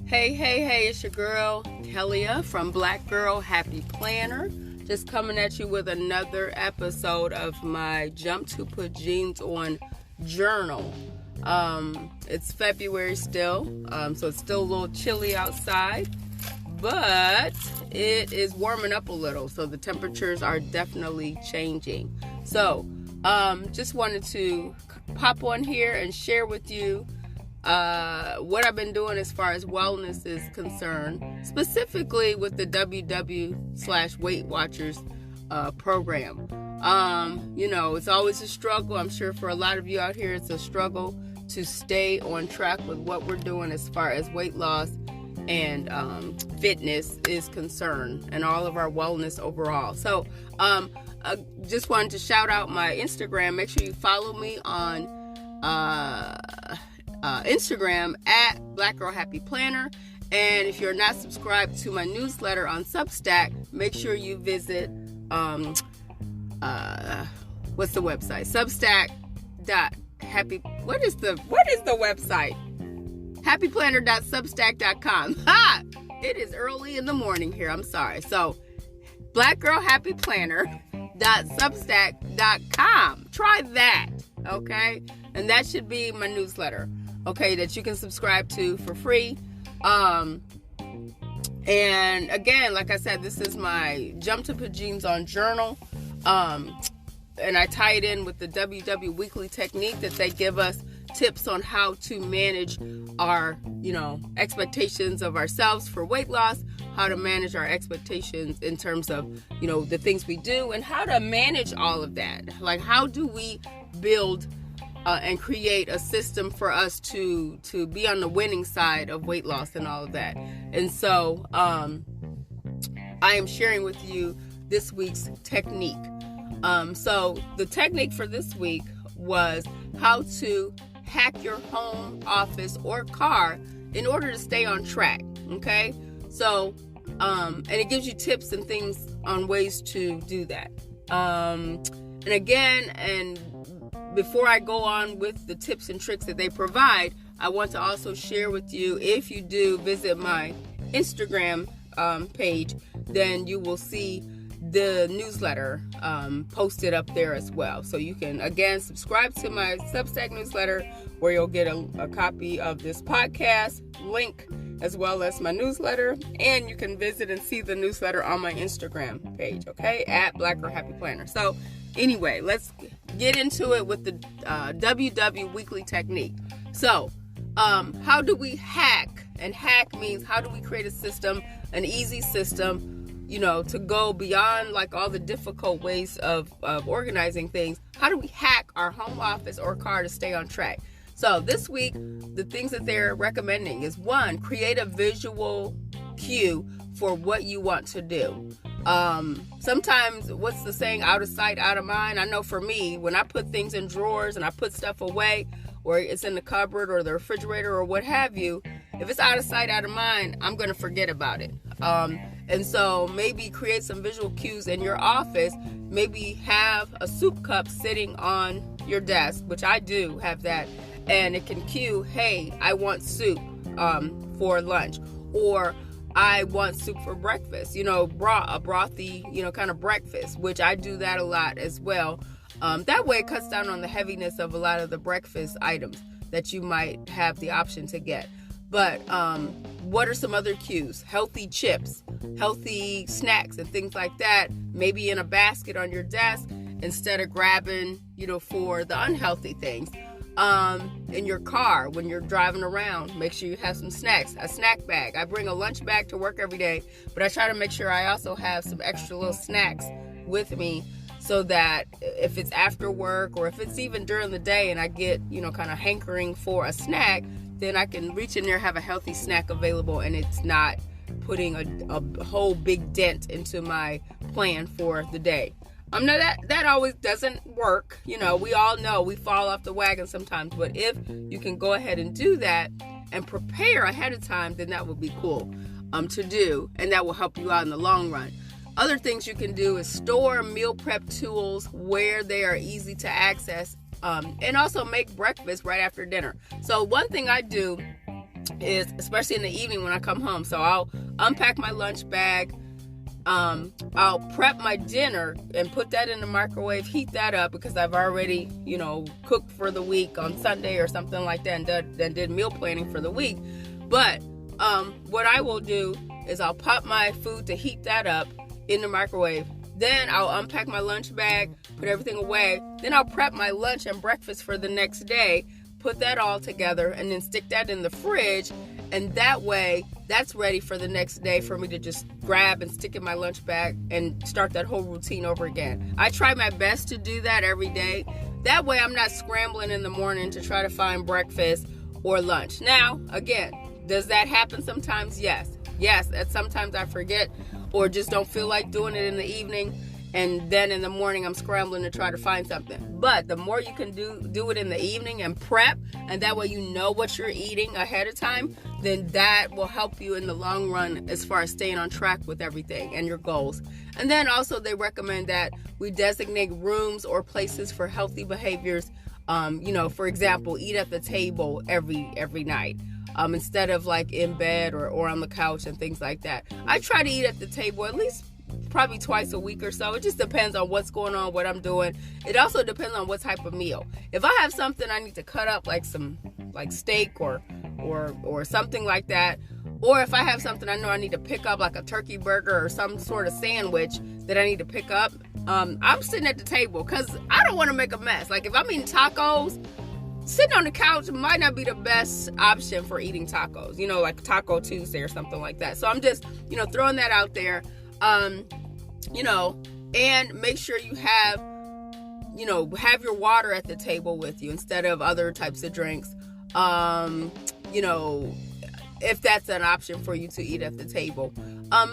Hey, it's your girl, Kellia from Black Girl Happy Planner. Just coming at you with another episode of my Jump to Put Jeans On journal. It's February still, so it's still a little chilly outside, but it is warming up a little, so the temperatures are definitely changing. So, just wanted to pop on here and share with you what I've been doing as far as wellness is concerned, specifically with the WW/Weight Watchers program. It's always a struggle. I'm sure for a lot of you out here, it's a struggle to stay on track with what we're doing as far as weight loss and fitness is concerned, and all of our wellness overall. So, I just wanted to shout out my Instagram. Make sure you follow me on Instagram at Black Girl Happy Planner. And if you're not subscribed to my newsletter on Substack, make sure you visit what's the website? Substack.happy. What is the website? happyplanner.substack.com. Ha! It is early in the morning here. I'm sorry. So, blackgirlhappyplanner.substack.com. Try that, okay? And that should be my newsletter, okay, that you can subscribe to for free. And again, like I said, this is my Jump to Put Jeans On journal. And I tie it in with the WW Weekly Technique that they give us tips on how to manage our, expectations of ourselves for weight loss, how to manage our expectations in terms of, the things we do, and how to manage all of that. Like, how do we build and create a system for us to be on the winning side of weight loss and all of that. And so I am sharing with you this week's technique. So the technique for this week was how to hack your home, office, or car in order to stay on track. Okay, so and it gives you tips and things on ways to do that. And before I go on with the tips and tricks that they provide, I want to also share with you, if you do visit my Instagram page, then you will see the newsletter posted up there as well. So you can, again, subscribe to my Substack newsletter, where you'll get a copy of this podcast link, as well as my newsletter. And you can visit and see the newsletter on my Instagram page, okay, at Black Girl Happy Planner. So anyway, let's get into it with the WW Weekly Technique. So, how do we hack? And hack means, how do we create a system, an easy system, to go beyond like all the difficult ways of organizing things? How do we hack our home, office, or car to stay on track? So this week, the things that they're recommending is, 1, create a visual cue for what you want to do. Sometimes, what's the saying, out of sight, out of mind? I know for me, when I put things in drawers and I put stuff away, or it's in the cupboard or the refrigerator or what have you, if it's out of sight, out of mind, I'm going to forget about it. And so maybe create some visual cues in your office. Maybe have a soup cup sitting on your desk, which I do have that, and it can cue, hey, I want soup for lunch, or I want soup for breakfast, a brothy, kind of breakfast, which I do that a lot as well. That way it cuts down on the heaviness of a lot of the breakfast items that you might have the option to get. But what are some other cues? Healthy chips, healthy snacks, and things like that, maybe in a basket on your desk instead of grabbing, for the unhealthy things. In your car, when you're driving around, make sure you have some snacks, a snack bag. I bring a lunch bag to work every day, but I try to make sure I also have some extra little snacks with me, so that if it's after work or if it's even during the day and I get, kind of hankering for a snack, then I can reach in there, have a healthy snack available, and it's not putting a whole big dent into my plan for the day. That always doesn't work. We all know we fall off the wagon sometimes, but if you can go ahead and do that and prepare ahead of time, then that would be cool to do, and that will help you out in the long run. Other things you can do is store meal prep tools where they are easy to access And also make breakfast right after dinner. So one thing I do is, especially in the evening when I come home, so I'll unpack my lunch bag, I'll prep my dinner and put that in the microwave, heat that up because I've already, cooked for the week on Sunday or something like that, and did meal planning for the week. But what I will do is I'll pop my food to heat that up in the microwave. Then I'll unpack my lunch bag, put everything away. Then I'll prep my lunch and breakfast for the next day, put that all together, and then stick that in the fridge. And that way, that's ready for the next day for me to just grab and stick in my lunch bag and start that whole routine over again. I try my best to do that every day. That way, I'm not scrambling in the morning to try to find breakfast or lunch. Now, again, does that happen sometimes? Yes. Yes, and sometimes I forget or just don't feel like doing it in the evening, and then in the morning I'm scrambling to try to find something. But the more you can do it in the evening and prep, and that way you know what you're eating ahead of time, then that will help you in the long run as far as staying on track with everything and your goals. And then also they recommend that we designate rooms or places for healthy behaviors. For example, eat at the table every night. Instead of like in bed or on the couch and things like that. I try to eat at the table at least probably twice a week or so. It just depends on what's going on, what I'm doing. It also depends on what type of meal. If I have something I need to cut up, like steak or something like that, or if I have something I know I need to pick up, like a turkey burger or some sort of sandwich that I need to pick up, I'm sitting at the table because I don't want to make a mess. Like if I'm eating tacos, sitting on the couch might not be the best option for eating tacos, like Taco Tuesday or something like that. So I'm just, throwing that out there, and make sure you have your water at the table with you instead of other types of drinks, if that's an option for you to eat at the table.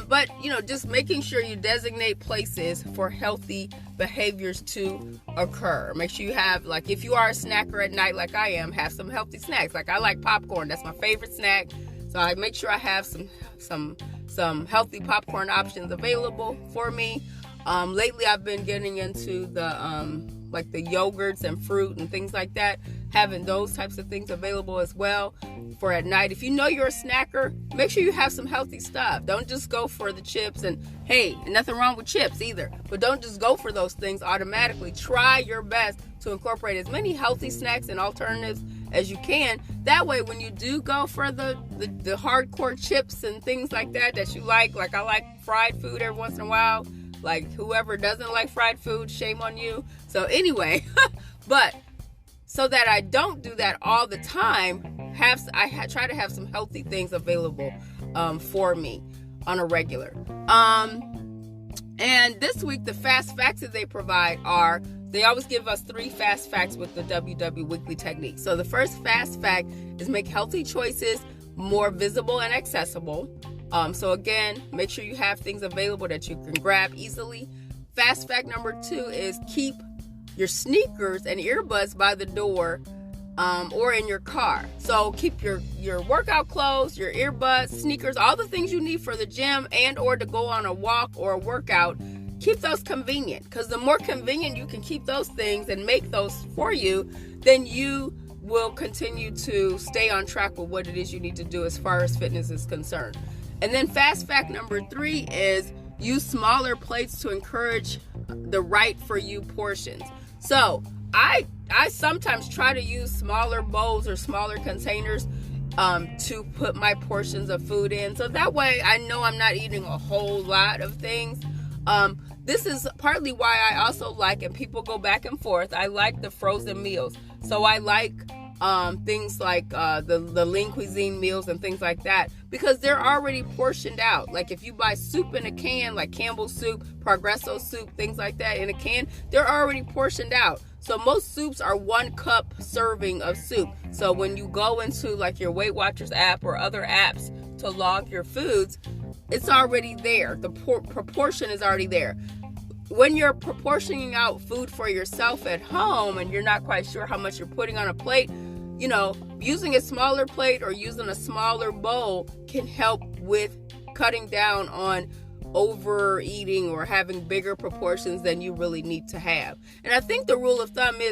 But just making sure you designate places for healthy behaviors to occur. Make sure you have, like, if you are a snacker at night like I am, have some healthy snacks. Like I like popcorn. That's my favorite snack. So I make sure I have some healthy popcorn options available for me. Lately I've been getting into the the yogurts and fruit and things like that, having those types of things available as well for at night. If you know you're a snacker, make sure you have some healthy stuff. Don't just go for the chips, and hey, nothing wrong with chips either, but don't just go for those things automatically. Try your best to incorporate as many healthy snacks and alternatives as you can. That way, when you do go for the hardcore chips and things like that you like I like fried food every once in a while. Like whoever doesn't like fried food, shame on you. So anyway, but so that I don't do that all the time, I try to have some healthy things available for me on a regular. And this week, the fast facts that they provide they always give us 3 fast facts with the WW Weekly Technique. So the first fast fact is make healthy choices more visible and accessible. So again, make sure you have things available that you can grab easily. Fast fact number 2 is keep your sneakers and earbuds by the door or in your car. So keep your workout clothes, your earbuds, sneakers, all the things you need for the gym and or to go on a walk or a workout. Keep those convenient, because the more convenient you can keep those things and make those for you, then you will continue to stay on track with what it is you need to do as far as fitness is concerned. And then fast fact number 3 is use smaller plates to encourage the right for you portions. So I sometimes try to use smaller bowls or smaller containers to put my portions of food in. So that way I know I'm not eating a whole lot of things. This is partly why I also like, and people go back and forth, I like the frozen meals. So I like things like the Lean Cuisine meals and things like that, because they're already portioned out. Like if you buy soup in a can, like Campbell's soup, Progresso soup, things like that in a can, they're already portioned out. So most soups are 1 cup serving of soup. So when you go into like your Weight Watchers app or other apps to log your foods, it's already there. The proportion is already there. When you're proportioning out food for yourself at home and you're not quite sure how much you're putting on a plate, using a smaller plate or using a smaller bowl can help with cutting down on overeating or having bigger proportions than you really need to have. And I think the rule of thumb is